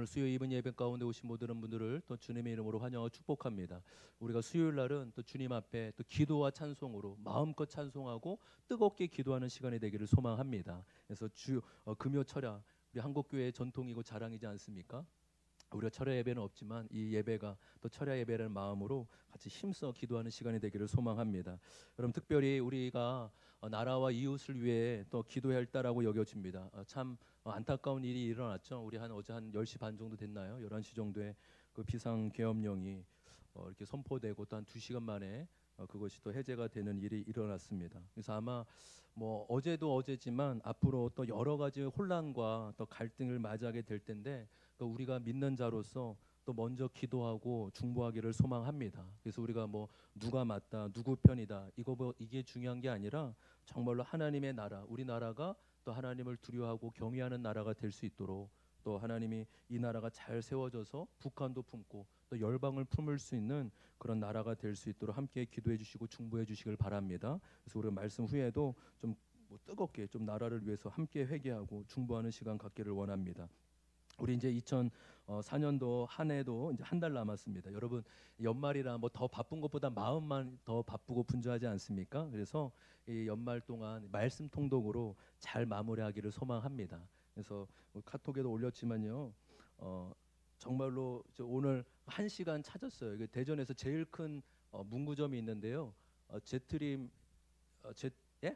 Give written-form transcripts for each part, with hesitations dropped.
오늘 수요 이분 예배 가운데 오신 모든 분들을 또 주님의 이름으로 환영하고 축복합니다. 우리가 수요일 날은 또 주님 앞에 또 기도와 찬송으로 마음껏 찬송하고 뜨겁게 기도하는 시간이 되기를 소망합니다. 그래서 금요 철야 우리 한국교회의 전통이고 자랑이지 않습니까? 우리가 철야 예배는 없지만 이 예배가 또 철야 예배라는 마음으로 같이 힘써 기도하는 시간이 되기를 소망합니다. 여러분 특별히 우리가 나라와 이웃을 위해 또 기도해야 할다라고 여겨집니다. 참 안타까운 일이 일어났죠. 우리 어제 한 10시 반 정도 됐나요? 11시 정도에 그 비상계엄령이 이렇게 선포되고 또 한 2시간 만에 그것이 또 해제가 되는 일이 일어났습니다. 그래서 아마 뭐 어제도 어제지만 앞으로 또 여러 가지 혼란과 또 갈등을 맞이하게 될 텐데 우리가 믿는 자로서 또 먼저 기도하고 중보하기를 소망합니다. 그래서 우리가 뭐 누가 맞다, 누구 편이다 이게 중요한 게 아니라 정말로 하나님의 나라, 우리 나라가 또 하나님을 두려워하고 경외하는 나라가 될 수 있도록 또 하나님이 이 나라가 잘 세워져서 북한도 품고 또 열방을 품을 수 있는 그런 나라가 될 수 있도록 함께 기도해 주시고 중보해 주시길 바랍니다. 그래서 우리가 말씀 후에도 좀 뜨겁게 좀 나라를 위해서 함께 회개하고 중보하는 시간 갖기를 원합니다. 우리 이제 2004년도 한 해도 이제 한 달 남았습니다. 여러분 연말이라 뭐 더 바쁜 것보다 마음만 더 바쁘고 분주하지 않습니까? 그래서 이 연말 동안 말씀 통독으로 잘 마무리하기를 소망합니다. 그래서 카톡에도 올렸지만요. 정말로 오늘 1시간 찾았어요. 이게 대전에서 제일 큰 문구점이 있는데요. 제트림 예?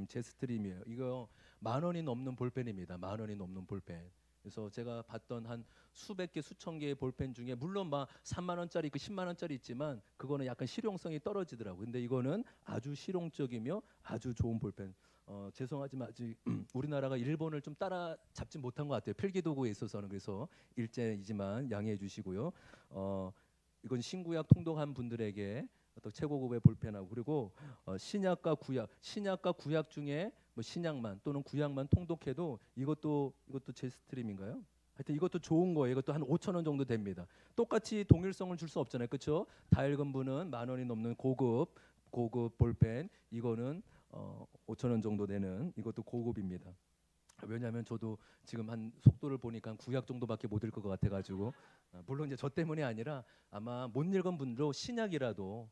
제스트림이에요. 이거 10,000원이 넘는 볼펜입니다. 10,000원이 넘는 볼펜. 그래서 제가 봤던 한 수백 개, 수천 개의 볼펜 중에 물론 막 3만 원짜리 있고 10만 원짜리 있지만 그거는 약간 실용성이 떨어지더라고요. 근데 이거는 아주 실용적이며 아주 좋은 볼펜. 죄송하지만 아직 우리나라가 일본을 좀 따라잡지 못한 것 같아요. 필기도구에 있어서는. 그래서 일제이지만 양해해 주시고요. 이건 신구약 통독한 분들에게 또 최고급의 볼펜하고 그리고 신약과 구약 중에 뭐 신약만 또는 구약만 통독해도 이것도 제스트림인가요? 하여튼 이것도 좋은 거예요. 이것도 한 5,000원 정도 됩니다. 똑같이 동일성을 줄 수 없잖아요, 그렇죠? 다 읽은 분은 10,000원이 넘는 고급 볼펜, 이거는 5,000원 정도 되는 이것도 고급입니다. 왜냐하면 저도 지금 한 속도를 보니까 구약 정도밖에 못 읽을 것 같아가지고 물론 이제 저 때문이 아니라 아마 못 읽은 분도 신약이라도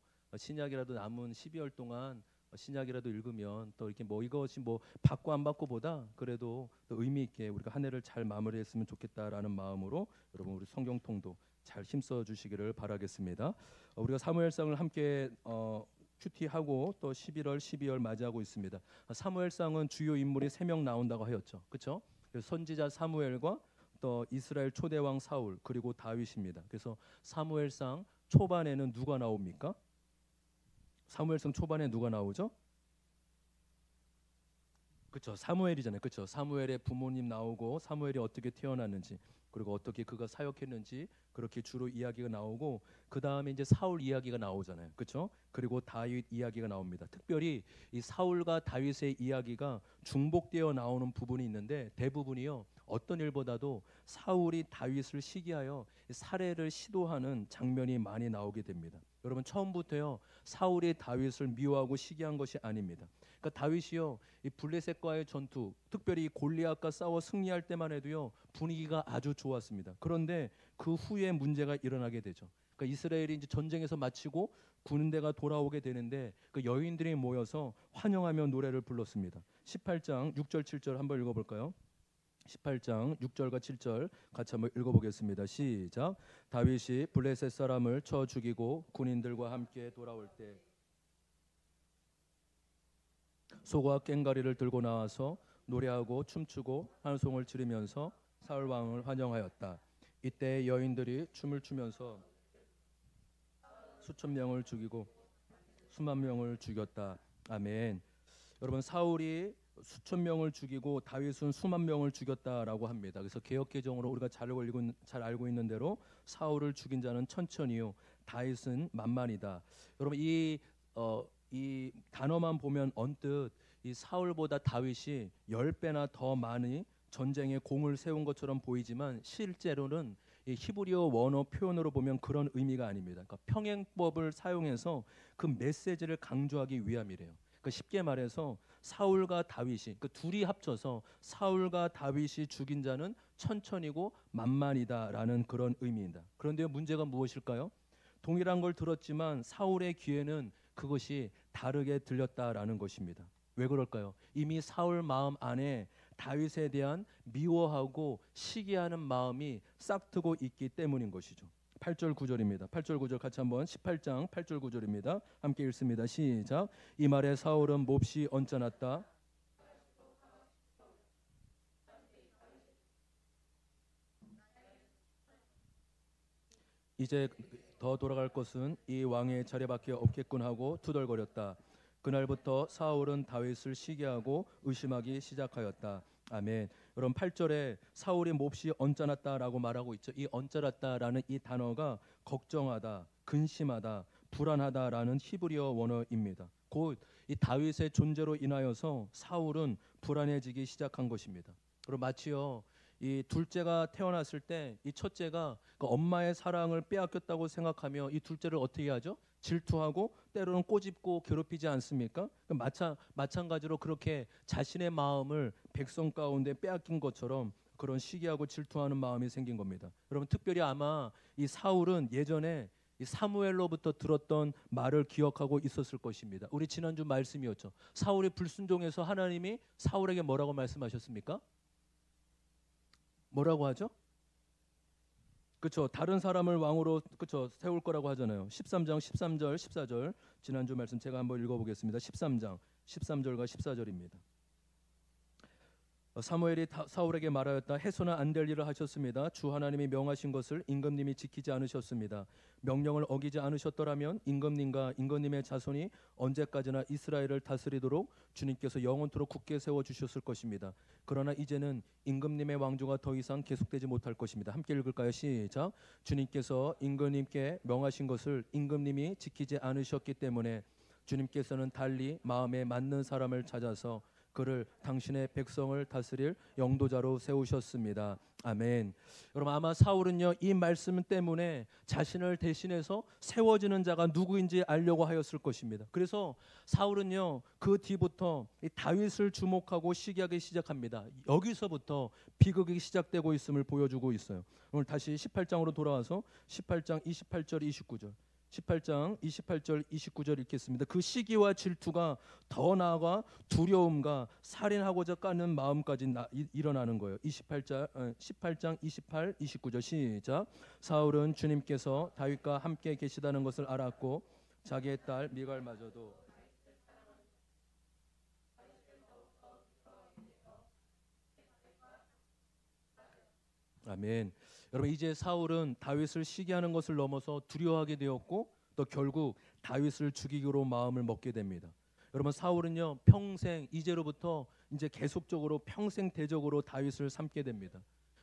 남은 12월 동안 신약이라도 읽으면 또 이렇게 뭐 이것이 뭐 받고 안 받고보다 그래도 또 의미 있게 우리가 한 해를 잘 마무리했으면 좋겠다라는 마음으로 여러분 우리 성경 통독 잘 힘써 주시기를 바라겠습니다. 우리가 사무엘상을 함께 큐티하고 또 11월, 12월 맞이하고 있습니다. 사무엘상은 주요 인물이 3명 나온다고 하였죠. 그렇죠? 선지자 사무엘과 또 이스라엘 초대왕 사울 그리고 다윗입니다. 그래서 사무엘상 초반에는 누가 나옵니까? 사무엘상 초반에 누가 나오죠? 그렇죠. 사무엘이잖아요. 그렇죠. 사무엘의 부모님 나오고 사무엘이 어떻게 태어났는지 그리고 어떻게 그가 사역했는지 그렇게 주로 이야기가 나오고 그 다음에 이제 사울 이야기가 나오잖아요. 그렇죠? 그리고 다윗 이야기가 나옵니다. 특별히 이 사울과 다윗의 이야기가 중복되어 나오는 부분이 있는데 대부분이요. 어떤 일보다도 사울이 다윗을 시기하여 살해를 시도하는 장면이 많이 나오게 됩니다. 여러분 처음부터요. 사울이 다윗을 미워하고 시기한 것이 아닙니다. 그러니까 다윗이요. 이 블레셋과의 전투, 특별히 골리앗과 싸워 승리할 때만 해도요. 분위기가 아주 좋았습니다. 그런데 그 후에 문제가 일어나게 되죠. 그러니까 이스라엘이 이제 전쟁에서 마치고 군대가 돌아오게 되는데 그 여인들이 모여서 환영하며 노래를 불렀습니다. 18장 6절 7절 한번 읽어볼까요? 18장 6절과 7절 같이 한번 읽어보겠습니다. 시작. 다윗이 블레셋 사람을 쳐 죽이고 군인들과 함께 돌아올 때 소가 꽹가리를 들고 나와서 노래하고 춤추고 한송을 지르면서 사울 왕을 환영하였다. 이때 여인들이 춤을 추면서 수천 명을 죽이고 수만 명을 죽였다. 아멘. 여러분 사울이 수천 명을 죽이고 다윗은 수만 명을 죽였다라고 합니다. 그래서 개역개정으로 우리가 잘 알고 있는 대로 사울을 죽인 자는 천천히요 다윗은 만만이다. 여러분 이 단어만 보면 언뜻 이 사울보다 다윗이 10배나 더 많이 전쟁에 공을 세운 것처럼 보이지만 실제로는 이 히브리어 원어 표현으로 보면 그런 의미가 아닙니다. 그러니까 평행법을 사용해서 그 메시지를 강조하기 위함이래요. 그 쉽게 말해서 사울과 다윗이 그 둘이 합쳐서 사울과 다윗이 죽인 자는 천천히고 만만이다라는 그런 의미입니다. 그런데 문제가 무엇일까요? 동일한 걸 들었지만 사울의 귀에는 그것이 다르게 들렸다라는 것입니다. 왜 그럴까요? 이미 사울 마음 안에 다윗에 대한 미워하고 시기하는 마음이 싹트고 있기 때문인 것이죠. 8절 9절입니다. 8절 9절 같이 한번 18장 8절 9절입니다. 함께 읽습니다. 시작. 이 말에 사울은 몹시 언짢았다. 이제 더 돌아갈 것은 이 왕의 자리밖에 없겠군 하고 투덜거렸다. 그날부터 사울은 다윗을 시기하고 의심하기 시작하였다. 아멘. 여러분 8절에 사울이 몹시 언짢았다라고 말하고 있죠. 이 언짢았다라는 이 단어가 걱정하다, 근심하다, 불안하다라는 히브리어 원어입니다. 곧 이 다윗의 존재로 인하여서 사울은 불안해지기 시작한 것입니다. 그리고 마치요 이 둘째가 태어났을 때 이 첫째가 그 엄마의 사랑을 빼앗겼다고 생각하며 이 둘째를 어떻게 하죠? 질투하고 때로는 꼬집고 괴롭히지 않습니까? 마찬가지로 그렇게 자신의 마음을 백성 가운데 빼앗긴 것처럼 그런 시기하고 질투하는 마음이 생긴 겁니다. 여러분 특별히 아마 이 사울은 예전에 이 사무엘로부터 들었던 말을 기억하고 있었을 것입니다. 우리 지난주 말씀이었죠. 사울이 불순종해서 하나님이 사울에게 뭐라고 말씀하셨습니까? 뭐라고 하죠? 그렇죠. 다른 사람을 왕으로 그렇죠. 세울 거라고 하잖아요. 13장 13절 14절 지난주 말씀 제가 한번 읽어보겠습니다. 13장 13절과 14절입니다. 사무엘이 사울에게 말하였다. 해서는 안 될 일을 하셨습니다. 주 하나님이 명하신 것을 임금님이 지키지 않으셨습니다. 명령을 어기지 않으셨더라면 임금님과 임금님의 자손이 언제까지나 이스라엘을 다스리도록 주님께서 영원토록 굳게 세워주셨을 것입니다. 그러나 이제는 임금님의 왕조가 더 이상 계속되지 못할 것입니다. 함께 읽을까요? 시작. 주님께서 임금님께 명하신 것을 임금님이 지키지 않으셨기 때문에 주님께서는 달리 마음에 맞는 사람을 찾아서 그를 당신의 백성을 다스릴 영도자로 세우셨습니다. 아멘. 여러분 아마 사울은요 이 말씀 때문에 자신을 대신해서 세워지는 자가 누구인지 알려고 하였을 것입니다. 그래서 사울은요 그 뒤부터 이 다윗을 주목하고 시기하기 시작합니다. 여기서부터 비극이 시작되고 있음을 보여주고 있어요. 오늘 다시 18장으로 돌아와서 18장 28절 29절 18장 28절 29절 읽겠습니다. 그 시기와 질투가 더 나아가 두려움과 살인하고자 까는 마음까지 일어나는 거예요. 18장 28, 29절 시작. 사울은 주님께서 다윗과 함께 계시다는 것을 알았고 자기의 딸 미갈마저도 아멘. 여러분 이제 사울은 다윗을 시기하는 것을 넘어서 두려워하게 되었고 또 결국 다윗을 죽이기로 마음을 먹게 됩니다. 여러분 사울은요 평생 이제로부터 이제 계속적으로 평생 대적으로 다윗을 삼게 됩니다.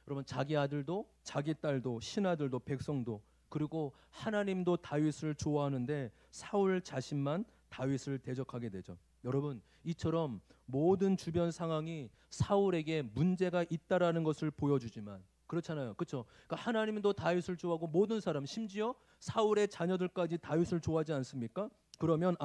여러분 자기 아들도 자기 딸도 신하들도 백성도 그리고 하나님도 다윗을 좋아하는데 사울 자신만 다윗을 대적하게 되죠. 여러분 이처럼 모든 주변 상황이 사울에게 문제가 있다라는 것을 보여주지만 그렇잖아요. 그렇죠? 그러니까 하나님도 다윗을 좋아하고 모든 사람 심지어 사울의 자녀들까지 다윗을 좋아하지 않습니까? 그러면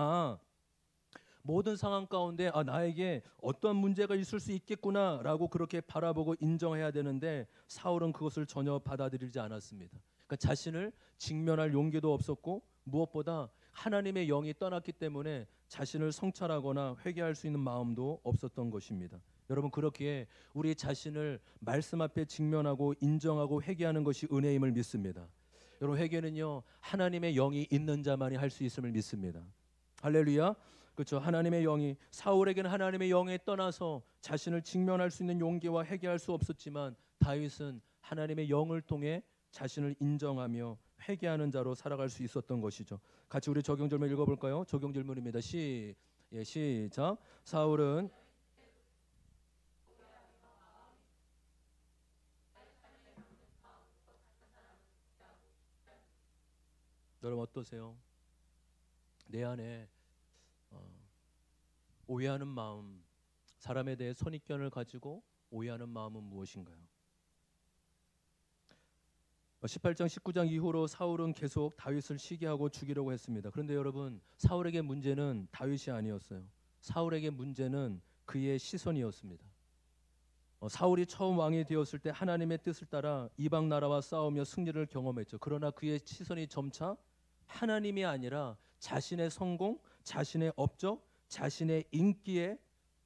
모든 상황 가운데 나에게 어떤 문제가 있을 수 있겠구나라고 그렇게 바라보고 인정해야 되는데 사울은 그것을 전혀 받아들이지 않았습니다. 그러니까 자신을 직면할 용기도 없었고 무엇보다 하나님의 영이 떠났기 때문에 자신을 성찰하거나 회개할 수 있는 마음도 없었던 것입니다. 여러분 그렇기에 우리 자신을 말씀 앞에 직면하고 인정하고 회개하는 것이 은혜임을 믿습니다. 여러분 회개는요 하나님의 영이 있는 자만이 할 수 있음을 믿습니다. 할렐루야. 그렇죠. 하나님의 영이 사울에게는 하나님의 영에 떠나서 자신을 직면할 수 있는 용기와 회개할 수 없었지만 다윗은 하나님의 영을 통해 자신을 인정하며 회개하는 자로 살아갈 수 있었던 것이죠. 같이 우리 적용 질문 읽어볼까요? 적용 질문입니다. 시작. 사울은 여러분 어떠세요? 내 안에 오해하는 마음, 사람에 대해 선입견을 가지고 오해하는 마음은 무엇인가요? 18장 19장 이후로 사울은 계속 다윗을 시기하고 죽이려고 했습니다. 그런데 여러분 사울에게 문제는 다윗이 아니었어요. 사울에게 문제는 그의 시선이었습니다. 사울이 처음 왕이 되었을 때 하나님의 뜻을 따라 이방 나라와 싸우며 승리를 경험했죠. 그러나 그의 시선이 점차 하나님이 아니라 자신의 성공, 자신의 업적, 자신의 인기에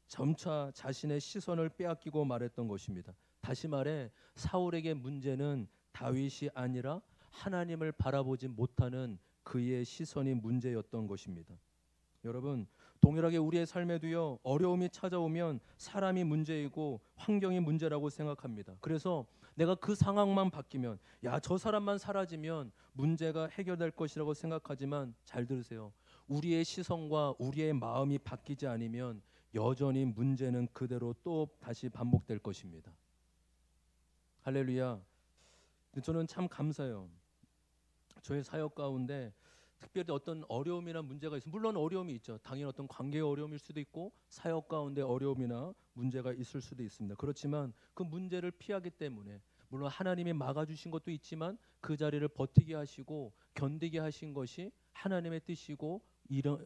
점차 자신의 시선을 빼앗기고 말했던 것입니다. 다시 말해 사울에게 문제는 다윗이 아니라 하나님을 바라보지 못하는 그의 시선이 문제였던 것입니다. 여러분, 동일하게 우리의 삶에도요, 어려움이 찾아오면 사람이 문제이고 환경이 문제라고 생각합니다. 그래서 내가 그 상황만 바뀌면, 야, 저 사람만 사라지면 문제가 해결될 것이라고 생각하지만 잘 들으세요. 우리의 시선과 우리의 마음이 바뀌지 않으면 여전히 문제는 그대로 또 다시 반복될 것입니다. 할렐루야. 저는 참 감사해요. 저의 사역 가운데 특별히 어떤 어려움이나 문제가 있으면, 물론 어려움이 있죠. 당연히 어떤 관계의 어려움일 수도 있고 사역 가운데 어려움이나 문제가 있을 수도 있습니다. 그렇지만 그 문제를 피하기 때문에, 물론 하나님이 막아주신 것도 있지만 그 자리를 버티게 하시고 견디게 하신 것이 하나님의 뜻이고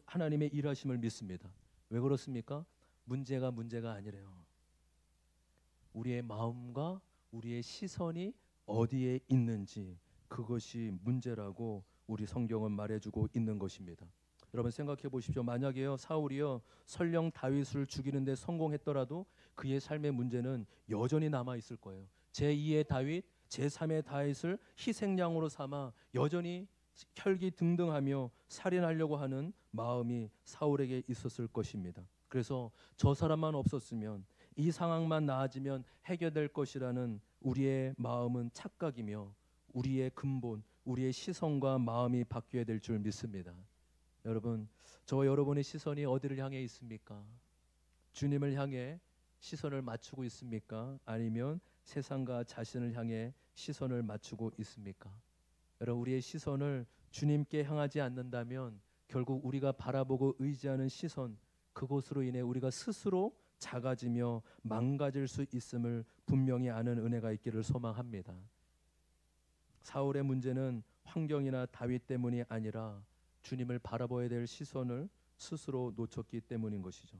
하나님의 일하심을 믿습니다. 왜 그렇습니까? 문제가 아니래요. 우리의 마음과 우리의 시선이 어디에 있는지, 그것이 문제라고 우리 성경은 말해주고 있는 것입니다. 여러분 생각해 보십시오. 만약에요, 사울이요 설령 다윗을 죽이는 데 성공했더라도 그의 삶의 문제는 여전히 남아 있을 거예요. 제2의 다윗, 제3의 다윗을 희생양으로 삼아 여전히 혈기등등하며 살인하려고 하는 마음이 사울에게 있었을 것입니다. 그래서 저 사람만 없었으면, 이 상황만 나아지면 해결될 것이라는 우리의 마음은 착각이며 우리의 근본, 우리의 시선과 마음이 바뀌어야 될 줄 믿습니다. 여러분, 저와 여러분의 시선이 어디를 향해 있습니까? 주님을 향해 시선을 맞추고 있습니까? 아니면 세상과 자신을 향해 시선을 맞추고 있습니까? 여러분, 우리의 시선을 주님께 향하지 않는다면 결국 우리가 바라보고 의지하는 시선, 그곳으로 인해 우리가 스스로 작아지며 망가질 수 있음을 분명히 아는 은혜가 있기를 소망합니다. 사울의 문제는 환경이나 다윗 때문이 아니라 주님을 바라봐야 될 시선을 스스로 놓쳤기 때문인 것이죠.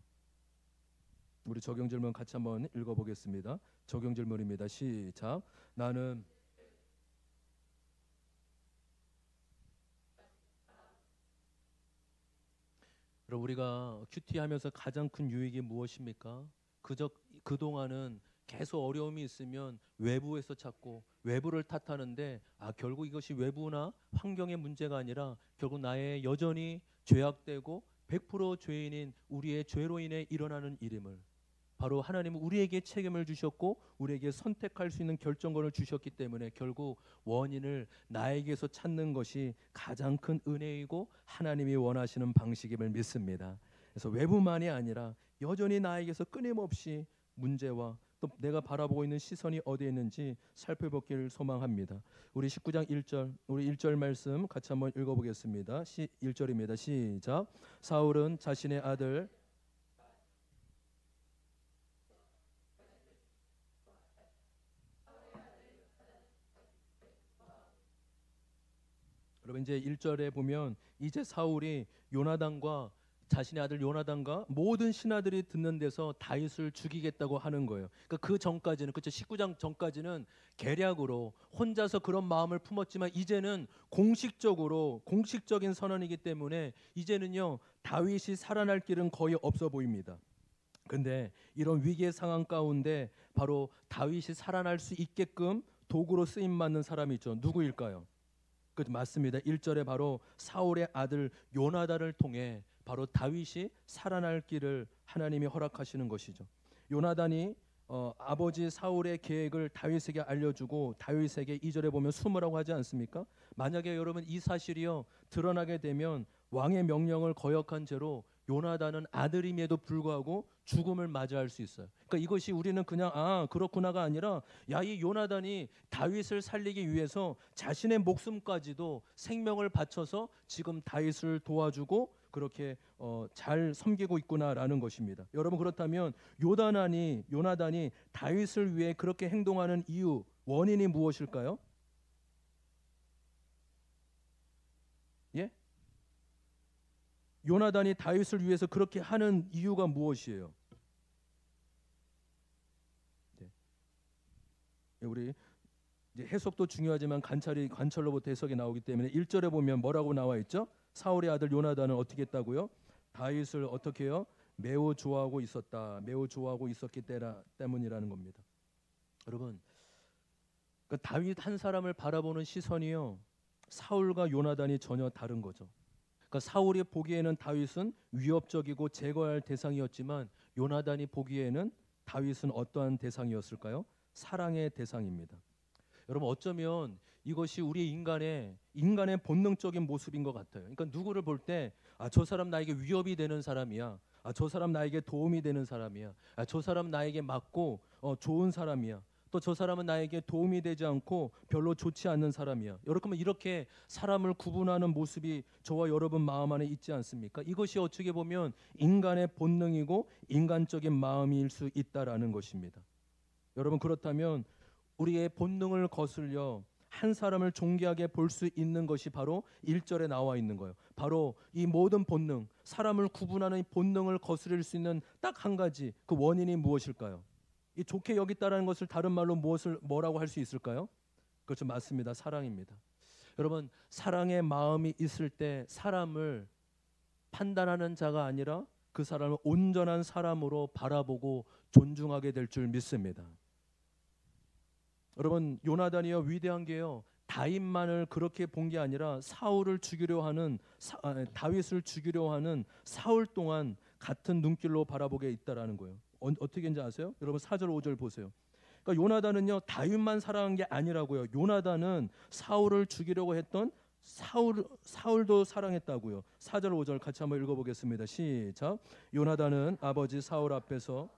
우리 적용 질문 같이 한번 읽어보겠습니다. 적용 질문입니다. 시작. 나는 여러분, 우리가 큐티하면서 가장 큰 유익이 무엇입니까? 그동안은 계속 어려움이 있으면 외부에서 찾고 외부를 탓하는데, 결국 이것이 외부나 환경의 문제가 아니라 결국 나의 여전히 죄악되고 100% 죄인인 우리의 죄로 인해 일어나는 일임을, 바로 하나님은 우리에게 책임을 주셨고 우리에게 선택할 수 있는 결정권을 주셨기 때문에 결국 원인을 나에게서 찾는 것이 가장 큰 은혜이고 하나님이 원하시는 방식임을 믿습니다. 그래서 외부만이 아니라 여전히 나에게서 끊임없이 문제와 또 내가 바라보고 있는 시선이 어디에 있는지 살펴보기를 소망합니다. 우리 19장 1절, 우리 1절 말씀 같이 한번 읽어보겠습니다. 1절입니다. 시작. 사울은 자신의 아들 여러분, 이제 1절에 보면 이제 사울이 요나단과 자신의 아들 요나단과 모든 신하들이 듣는 데서 다윗을 죽이겠다고 하는 거예요. 그러니까 그 전까지는, 그렇죠, 19장 전까지는 계략으로 혼자서 그런 마음을 품었지만 이제는 공식적인 선언이기 때문에 이제는요 다윗이 살아날 길은 거의 없어 보입니다. 근데 이런 위기의 상황 가운데 바로 다윗이 살아날 수 있게끔 도구로 쓰임 받는 사람이 있죠. 누구일까요? 맞습니다. 1절에 바로 사울의 아들 요나단을 통해 바로 다윗이 살아날 길을 하나님이 허락하시는 것이죠. 요나단이 아버지 사울의 계획을 다윗에게 알려주고 다윗에게 2절에 보면 수모라고 하지 않습니까? 만약에 여러분 이 사실이요 드러나게 되면 왕의 명령을 거역한 죄로 요나단은 아들임에도 불구하고 죽음을 맞이할 수 있어요. 그러니까 이것이 우리는 그냥 그렇구나가 아니라, 야, 이 요나단이 다윗을 살리기 위해서 자신의 목숨까지도 생명을 바쳐서 지금 다윗을 도와주고 그렇게 잘 섬기고 있구나라는 것입니다. 여러분, 그렇다면 요나단이 다윗을 위해 그렇게 행동하는 이유, 원인이 무엇일까요? 예? 요나단이 다윗을 위해서 그렇게 하는 이유가 무엇이에요? 네. 우리 이제 해석도 중요하지만 관찰로부터 해석이 나오기 때문에 1절에 보면 뭐라고 나와 있죠? 사울의 아들 요나단은 어떻게 했다고요? 다윗을 어떻게 해요? 매우 좋아하고 있었다. 매우 좋아하고 있었기 때문이라는 겁니다. 여러분, 그러니까 다윗 한 사람을 바라보는 시선이요, 사울과 요나단이 전혀 다른 거죠. 그러니까 사울이 보기에는 다윗은 위협적이고 제거해야 할 대상이었지만 요나단이 보기에는 다윗은 어떠한 대상이었을까요? 사랑의 대상입니다. 여러분, 어쩌면 이것이 우리 인간의 본능적인 모습인 것 같아요. 그러니까 누구를 볼 때 저 사람 나에게 위협이 되는 사람이야. 저 사람 나에게 도움이 되는 사람이야. 저 사람 나에게 맞고 좋은 사람이야. 또 저 사람은 나에게 도움이 되지 않고 별로 좋지 않는 사람이야. 여러분, 이렇게 사람을 구분하는 모습이 저와 여러분 마음 안에 있지 않습니까? 이것이 어떻게 보면 인간의 본능이고 인간적인 마음일 수 있다라는 것입니다. 여러분, 그렇다면 우리의 본능을 거슬려 한 사람을 존귀하게 볼 수 있는 것이 바로 1절에 나와 있는 거예요. 바로 이 모든 본능, 사람을 구분하는 본능을 거스릴 수 있는 딱 한 가지, 그 원인이 무엇일까요? 이 좋게 여겼다라는 것을 다른 말로 뭐라고 할 수 있을까요? 그렇죠, 맞습니다. 사랑입니다. 여러분, 사랑의 마음이 있을 때 사람을 판단하는 자가 아니라 그 사람을 온전한 사람으로 바라보고 존중하게 될 줄 믿습니다. 여러분, 요나단이요, 위대한 게요, 다윗만을 그렇게 본 게 아니라 사울을 죽이려 하는 다윗을 죽이려 하는 사울 동안 같은 눈길로 바라보게 있다라는 거예요. 어떻게인지 아세요? 여러분, 4절 5절 보세요. 그러니까 요나단은요, 다윗만 사랑한 게 아니라고요. 요나단은 사울을 죽이려고 했던 사울도 사랑했다고요. 4절 5절 같이 한번 읽어보겠습니다. 시작. 요나단은 아버지 사울 앞에서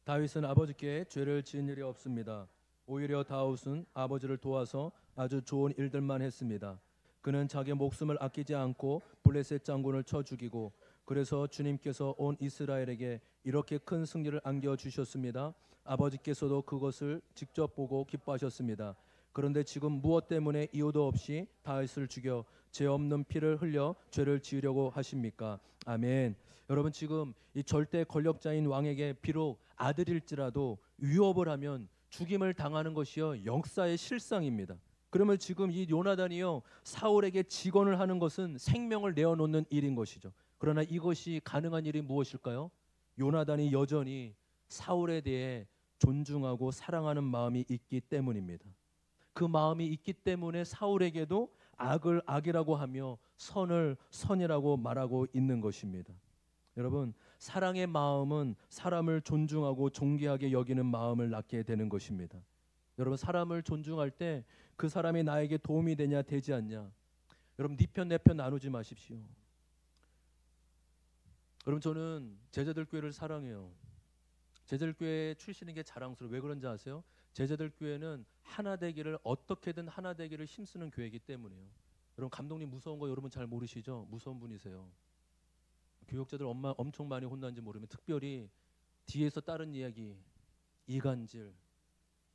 다윗은 아버지께 죄를 지은 일이 없습니다. 오히려 다윗은 아버지를 도와서 아주 좋은 일들만 했습니다. 그는 자기 목숨을 아끼지 않고 블레셋 장군을 쳐 죽이고, 그래서 주님께서 온 이스라엘에게 이렇게 큰 승리를 안겨주셨습니다. 아버지께서도 그것을 직접 보고 기뻐하셨습니다. 그런데 지금 무엇 때문에 이유도 없이 다윗을 죽여 죄 없는 피를 흘려 죄를 지으려고 하십니까? 아멘. 여러분, 지금 이 절대 권력자인 왕에게 비록 아들일지라도 위협을 하면 죽임을 당하는 것이요, 역사의 실상입니다. 그러면 지금 이 요나단이요, 사울에게 직언을 하는 것은 생명을 내어놓는 일인 것이죠. 그러나 이것이 가능한 일이 무엇일까요? 요나단이 여전히 사울에 대해 존중하고 사랑하는 마음이 있기 때문입니다. 그 마음이 있기 때문에 사울에게도 악을 악이라고 하며 선을 선이라고 말하고 있는 것입니다. 여러분, 사랑의 마음은 사람을 존중하고 존귀하게 여기는 마음을 낳게 되는 것입니다. 여러분, 사람을 존중할 때 그 사람이 나에게 도움이 되냐 되지 않냐, 여러분, 네 편 내 편 나누지 마십시오. 여러분, 저는 제자들 교회를 사랑해요. 제자들 교회 출신인 게 자랑스러워요. 왜 그런지 아세요? 제자들 교회는 하나 되기를, 어떻게든 하나 되기를 힘쓰는 교회이기 때문이에요. 여러분, 감독님 무서운 거 여러분 잘 모르시죠? 무서운 분이세요. 교육자들 엄청 많이 혼난지 모르면 특별히 뒤에서 다른 이야기, 이간질,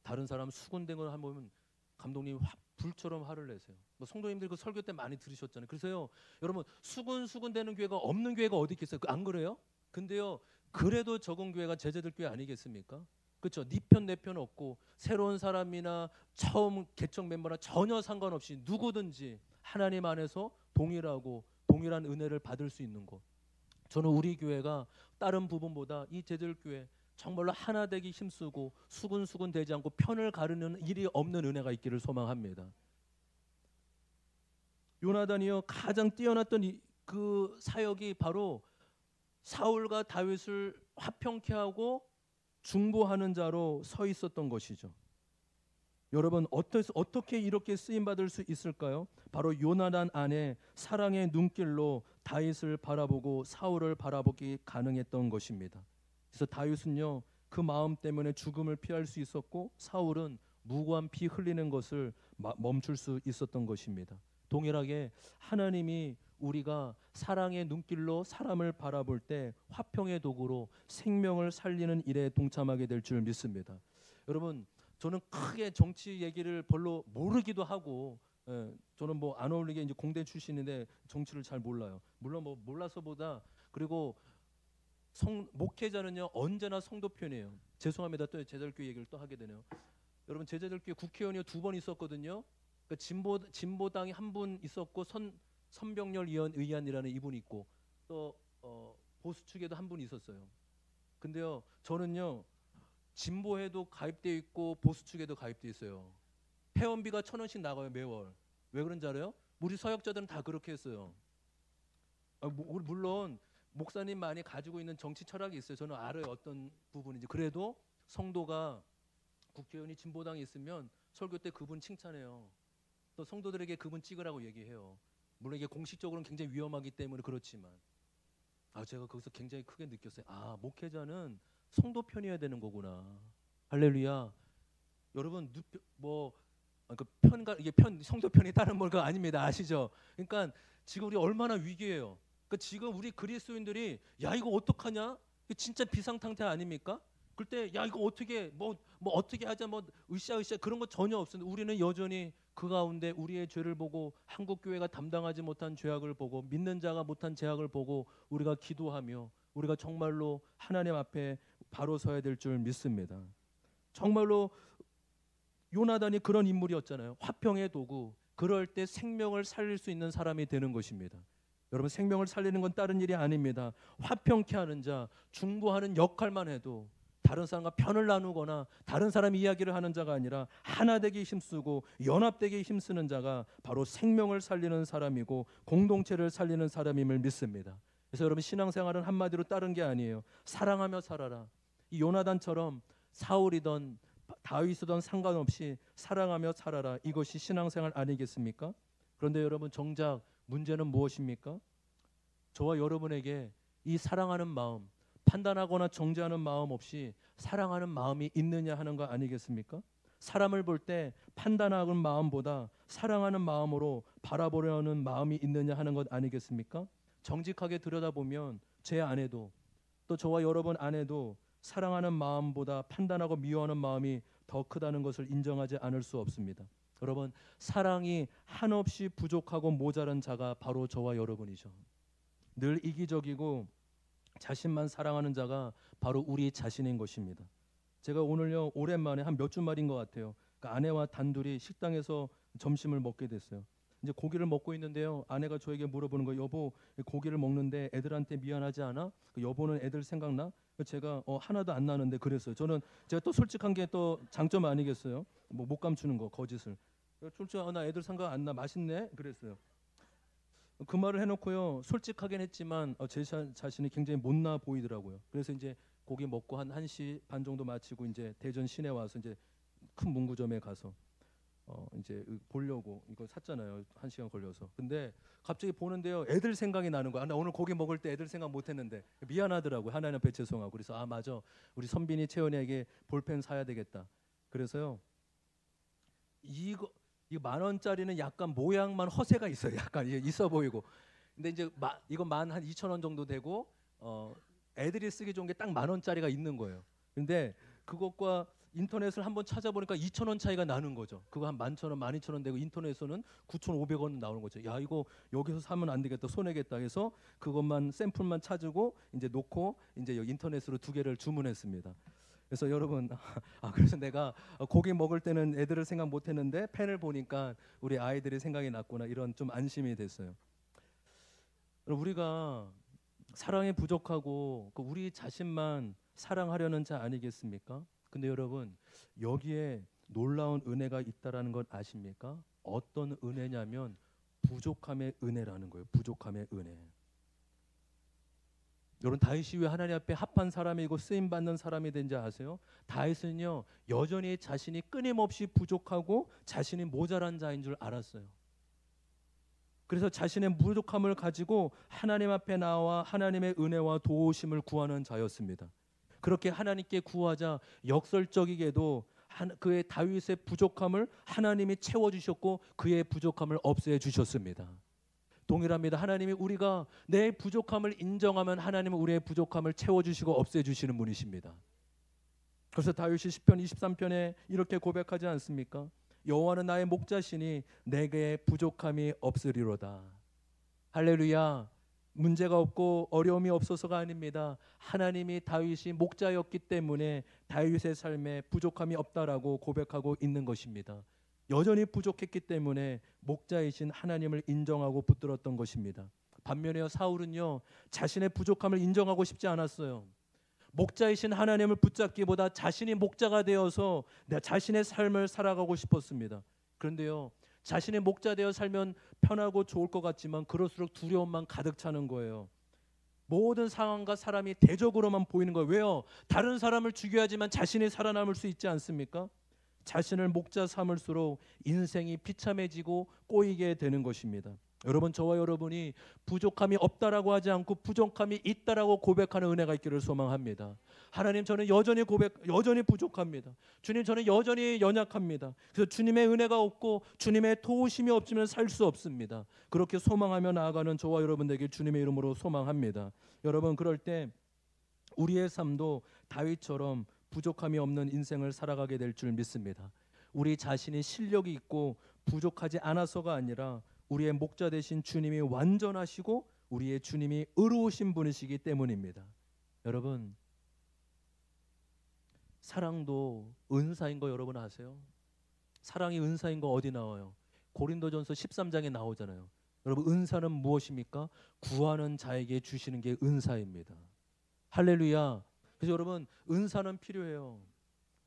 다른 사람 수군된 걸 한번 보면 감독님 불처럼 화를 내세요. 뭐 성도님들 그 설교 때 많이 들으셨잖아요. 그래서요, 여러분, 수군되는 교회가 없는 교회가 어디 있겠어요? 안 그래요? 근데요, 그래도 적은 교회가 제자들 교회 아니겠습니까? 그렇죠? 네 편 내 편 없고 새로운 사람이나 처음 개척 멤버나 전혀 상관없이 누구든지 하나님 안에서 동일한 은혜를 받을 수 있는 곳. 저는 우리 교회가 다른 부분보다 이 제자들 교회 정말로 하나 되기 힘쓰고 수군 되지 않고 편을 가르는 일이 없는 은혜가 있기를 소망합니다. 요나단이요, 가장 뛰어났던 그 사역이 바로 사울과 다윗을 화평케 하고 중보하는 자로 서 있었던 것이죠. 여러분, 어떻게 이렇게 쓰임 받을 수 있을까요? 바로 요나단 안에 사랑의 눈길로 다윗을 바라보고 사울을 바라보기 가능했던 것입니다. 그래서 다윗은요, 그 마음 때문에 죽음을 피할 수 있었고, 사울은 무고한 피 흘리는 것을 멈출 수 있었던 것입니다. 동일하게 하나님이 우리가 사랑의 눈길로 사람을 바라볼 때 화평의 도구로 생명을 살리는 일에 동참하게 될 줄 믿습니다. 여러분, 저는 크게 정치 얘기를 별로 모르기도 하고, 저는 뭐 안 어울리게 이제 공대 출신인데 정치를 잘 몰라요. 물론 뭐 몰라서보다, 그리고 목회자는요 언제나 성도 편이에요. 죄송합니다. 또 제자들교회 얘기를 또 하게 되네요. 여러분, 제자들교회 국회의원이 2번 있었거든요. 그러니까 진보당이 한 분 있었고, 선병렬 의안이라는 이분이 있고, 또 보수 측에도 한 분 있었어요. 근데요, 저는요 진보에도 가입돼 있고 보수 측에도 가입돼 있어요. 회원비가 1,000원씩 나가요 매월. 왜 그런지 알아요? 우리 서역자들은 다 그렇게 했어요. 물론 목사님 많이 가지고 있는 정치 철학이 있어요. 저는 알아요 어떤 부분인지. 그래도 성도가 국회의원이 진보당에 있으면 설교 때 그분 칭찬해요. 또 성도들에게 그분 찍으라고 얘기해요. 물론 이게 공식적으로는 굉장히 위험하기 때문에 그렇지만, 제가 거기서 굉장히 크게 느꼈어요. 목회자는 성도 편이어야 되는 거구나. 할렐루야. 여러분, 이게 성도 편이 다른 거 아닙니다. 아시죠? 그러니까 지금 우리 얼마나 위기예요. 그러니까 지금 우리 그리스도인들이 야 이거 어떡하냐? 이거 진짜 비상탕태 아닙니까? 그때 야 이거 어떻게 뭐 어떻게 하자 으쌰 그런 거 전혀 없습니다. 우리는 여전히 그 가운데 우리의 죄를 보고, 한국 교회가 담당하지 못한 죄악을 보고, 믿는 자가 못한 죄악을 보고 우리가 기도하며 우리가 정말로 하나님 앞에 바로 서야 될 줄 믿습니다. 정말로 요나단이 그런 인물이었잖아요. 화평의 도구. 그럴 때 생명을 살릴 수 있는 사람이 되는 것입니다. 여러분, 생명을 살리는 건 다른 일이 아닙니다. 화평케 하는 자, 중보하는 역할만 해도 다른 사람과 편을 나누거나 다른 사람 이야기를 하는 자가 아니라 하나 되게 힘쓰고 연합되게 힘쓰는 자가 바로 생명을 살리는 사람이고 공동체를 살리는 사람임을 믿습니다. 그래서 여러분, 신앙생활은 한마디로 다른 게 아니에요. 사랑하며 살아라. 이 요나단처럼 사울이든 다윗이든 상관없이 사랑하며 살아라. 이것이 신앙생활 아니겠습니까? 그런데 여러분, 정작 문제는 무엇입니까? 저와 여러분에게 이 사랑하는 마음, 판단하거나 정죄하는 마음 없이 사랑하는 마음이 있느냐 하는 거 아니겠습니까? 사람을 볼 때 판단하는 마음보다 사랑하는 마음으로 바라보려는 마음이 있느냐 하는 것 아니겠습니까? 정직하게 들여다보면 제 안에도, 또 저와 여러분 안에도 사랑하는 마음보다 판단하고 미워하는 마음이 더 크다는 것을 인정하지 않을 수 없습니다. 여러분, 사랑이 한없이 부족하고 모자란 자가 바로 저와 여러분이죠. 늘 이기적이고 자신만 사랑하는 자가 바로 우리 자신인 것입니다. 제가 오늘요 오랜만에 한 몇 주 만인 것 같아요. 그러니까 아내와 단둘이 식당에서 점심을 먹게 됐어요. 이제 고기를 먹고 있는데요, 아내가 저에게 물어보는 거예요. 여보, 고기를 먹는데 애들한테 미안하지 않아? 여보는 애들 생각나? 제가 하나도 안 나는데 그랬어요. 제가 또 솔직한 게 또 장점 아니겠어요? 못 감추는 거, 거짓을. 솔직히 나 애들 생각 안 나, 맛있네 그랬어요. 그 말을 해놓고요, 솔직하긴 했지만 제 자신이 굉장히 못나 보이더라고요. 그래서 이제 고기 먹고 한 1시 반 정도 마치고 이제 대전 시내 와서 이제 큰 문구점에 가서 이제 보려고 이거 샀잖아요. 1시간 걸려서. 근데 갑자기 보는데요, 애들 생각이 나는 거야. 나 오늘 고기 먹을 때 애들 생각 못했는데 미안하더라고요. 하나님 앞에 죄송하고. 그래서 맞아, 우리 선빈이 채원이에게 볼펜 사야 되겠다. 그래서요, 이거 10,000원짜리는 약간 모양만 허세가 있어요. 약간 있어 보이고. 근데 이제 이거 한 2,000원 정도 되고, 애들이 쓰기 좋은 게 딱 10,000원짜리가 있는 거예요. 근데 그것과 인터넷을 한번 찾아보니까 2,000원 차이가 나는 거죠. 그거 한 11,000원, 12,000원 되고 인터넷에서는 9,500원 나오는 거죠. 야, 이거 여기서 사면 안 되겠다, 손해겠다 해서 그것만 샘플만 찾고 이제 놓고 이제 인터넷으로 2개를 주문했습니다. 그래서 여러분, 그래서 내가 고기 먹을 때는 애들을 생각 못했는데 펜을 보니까 우리 아이들이 생각이 났구나, 이런 좀 안심이 됐어요. 우리가 사랑에 부족하고 우리 자신만 사랑하려는 자 아니겠습니까? 근데 여러분, 여기에 놀라운 은혜가 있다라는 건 아십니까? 어떤 은혜냐면 부족함의 은혜라는 거예요. 부족함의 은혜. 여러분, 다윗이 왜 하나님 앞에 합한 사람이고 쓰임 받는 사람이 된지 아세요? 다윗은요, 여전히 자신이 끊임없이 부족하고 자신이 모자란 자인 줄 알았어요. 그래서 자신의 부족함을 가지고 하나님 앞에 나와 하나님의 은혜와 도우심을 구하는 자였습니다. 그렇게 하나님께 구하자 역설적이게도 그의 다윗의 부족함을 하나님이 채워주셨고 그의 부족함을 없애 주셨습니다. 동일합니다. 하나님이 우리가 내 부족함을 인정하면 하나님은 우리의 부족함을 채워주시고 없애주시는 분이십니다. 그래서 다윗이 시편 23편에 이렇게 고백하지 않습니까? 여호와는 나의 목자시니 내게 부족함이 없으리로다. 할렐루야. 문제가 없고 어려움이 없어서가 아닙니다. 하나님이 다윗이 목자였기 때문에 다윗의 삶에 부족함이 없다라고 고백하고 있는 것입니다. 여전히 부족했기 때문에 목자이신 하나님을 인정하고 붙들었던 것입니다. 반면에 사울은요, 자신의 부족함을 인정하고 싶지 않았어요. 목자이신 하나님을 붙잡기보다 자신이 목자가 되어서 내 자신의 삶을 살아가고 싶었습니다. 그런데요, 자신의 목자 되어 살면 편하고 좋을 것 같지만 그럴수록 두려움만 가득 차는 거예요. 모든 상황과 사람이 대적으로만 보이는 거예요. 왜요? 다른 사람을 죽여야지만 자신이 살아남을 수 있지 않습니까? 자신을 목자 삼을수록 인생이 비참해지고 꼬이게 되는 것입니다. 여러분, 저와 여러분이 부족함이 없다라고 하지 않고 부족함이 있다라고 고백하는 은혜가 있기를 소망합니다. 하나님, 저는 여전히 부족합니다. 주님, 저는 여전히 연약합니다. 그래서 주님의 은혜가 없고 주님의 도우심이 없으면 살 수 없습니다. 그렇게 소망하며 나아가는 저와 여러분에게 주님의 이름으로 소망합니다. 여러분, 그럴 때 우리의 삶도 다윗처럼 부족함이 없는 인생을 살아가게 될 줄 믿습니다. 우리 자신이 실력이 있고 부족하지 않아서가 아니라 우리의 목자 되신 주님이 완전하시고 우리의 주님이 의로우신 분이시기 때문입니다. 여러분, 사랑도 은사인 거 여러분 아세요? 사랑이 은사인 거 어디 나와요? 고린도전서 13장에 나오잖아요. 여러분, 은사는 무엇입니까? 구하는 자에게 주시는 게 은사입니다. 할렐루야. 그래서 여러분, 은사는 필요해요.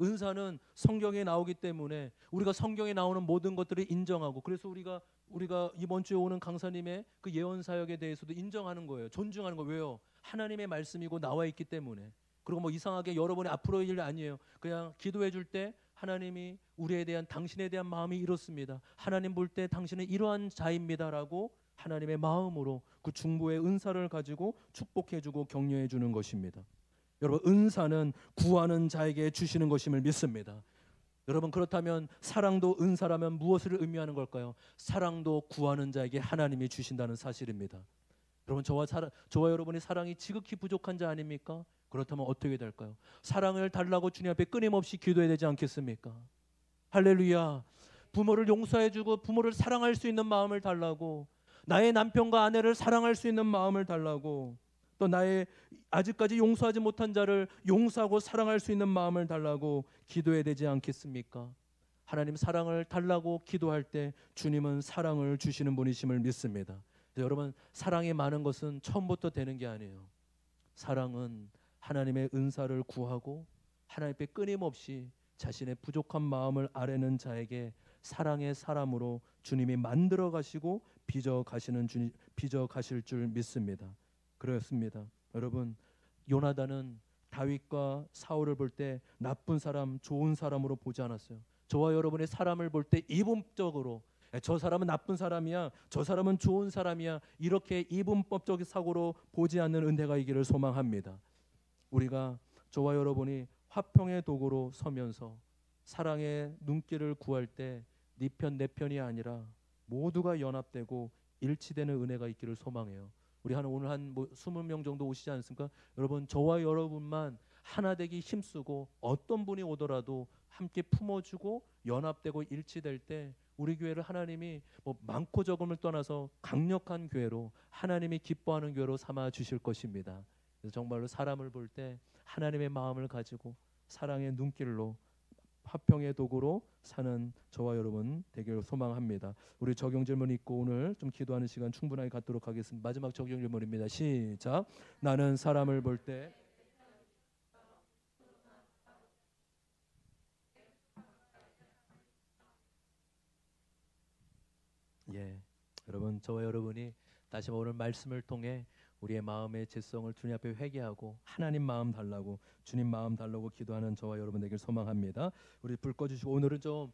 은사는 성경에 나오기 때문에 우리가 성경에 나오는 모든 것들을 인정하고, 그래서 우리가 이번 주에 오는 강사님의 그 예언 사역에 대해서도 인정하는 거예요. 존중하는 거예요. 왜요? 하나님의 말씀이고 나와 있기 때문에. 그리고 뭐 이상하게 여러분의 앞으로의 일 아니에요. 그냥 기도해 줄 때 하나님이 우리에 대한 당신에 대한 마음이 이렇습니다. 하나님 볼 때 당신은 이러한 자입니다라고 하나님의 마음으로 그 중보의 은사를 가지고 축복해 주고 격려해 주는 것입니다. 여러분, 은사는 구하는 자에게 주시는 것임을 믿습니다. 여러분, 그렇다면 사랑도 은사라면 무엇을 의미하는 걸까요? 사랑도 구하는 자에게 하나님이 주신다는 사실입니다. 여러분, 저와 여러분의 사랑이 지극히 부족한 자 아닙니까? 그렇다면 어떻게 될까요? 사랑을 달라고 주님 앞에 끊임없이 기도해야 되지 않겠습니까? 할렐루야. 부모를 용서해주고 부모를 사랑할 수 있는 마음을 달라고, 나의 남편과 아내를 사랑할 수 있는 마음을 달라고, 또 나의 아직까지 용서하지 못한 자를 용서하고 사랑할 수 있는 마음을 달라고 기도해야 되지 않겠습니까? 하나님, 사랑을 달라고 기도할 때 주님은 사랑을 주시는 분이심을 믿습니다. 여러분, 사랑이 많은 것은 처음부터 되는 게 아니에요. 사랑은 하나님의 은사를 구하고 하나님 앞에 끊임없이 자신의 부족한 마음을 아뢰는 자에게 사랑의 사람으로 주님이 만들어 가시고 빚어 가실 줄 믿습니다. 그렇습니다. 여러분, 요나단은 다윗과 사울을 볼 때 나쁜 사람, 좋은 사람으로 보지 않았어요. 저와 여러분의 사람을 볼 때 이분법적으로 저 사람은 나쁜 사람이야, 저 사람은 좋은 사람이야, 이렇게 이분법적 사고로 보지 않는 은혜가 있기를 소망합니다. 우리가, 저와 여러분이 화평의 도구로 서면서 사랑의 눈길을 구할 때 네 편 내 편이 아니라 모두가 연합되고 일치되는 은혜가 있기를 소망해요. 우리 오늘 한 20명 정도 오시지 않습니까? 여러분, 저와 여러분만 하나 되기 힘쓰고 어떤 분이 오더라도 함께 품어주고 연합되고 일치될 때 우리 교회를 하나님이 많고 적음을 떠나서 강력한 교회로, 하나님이 기뻐하는 교회로 삼아 주실 것입니다. 그래서 정말로 사람을 볼 때 하나님의 마음을 가지고 사랑의 눈길로 화평의 도구로 사는 저와 여러분 되기를 소망합니다. 우리 적용 질문 있고 오늘 좀 기도하는 시간 충분하게 갖도록 하겠습니다. 마지막 적용 질문입니다. 시작. 나는 사람을 볼 때 여러분, 저와 여러분이 다시 오늘 말씀을 통해 우리의 마음의 죄성을 주님 앞에 회개하고 하나님 마음 달라고, 주님 마음 달라고 기도하는 저와 여러분 되길 소망합니다. 우리 불 꺼주시고 오늘은 좀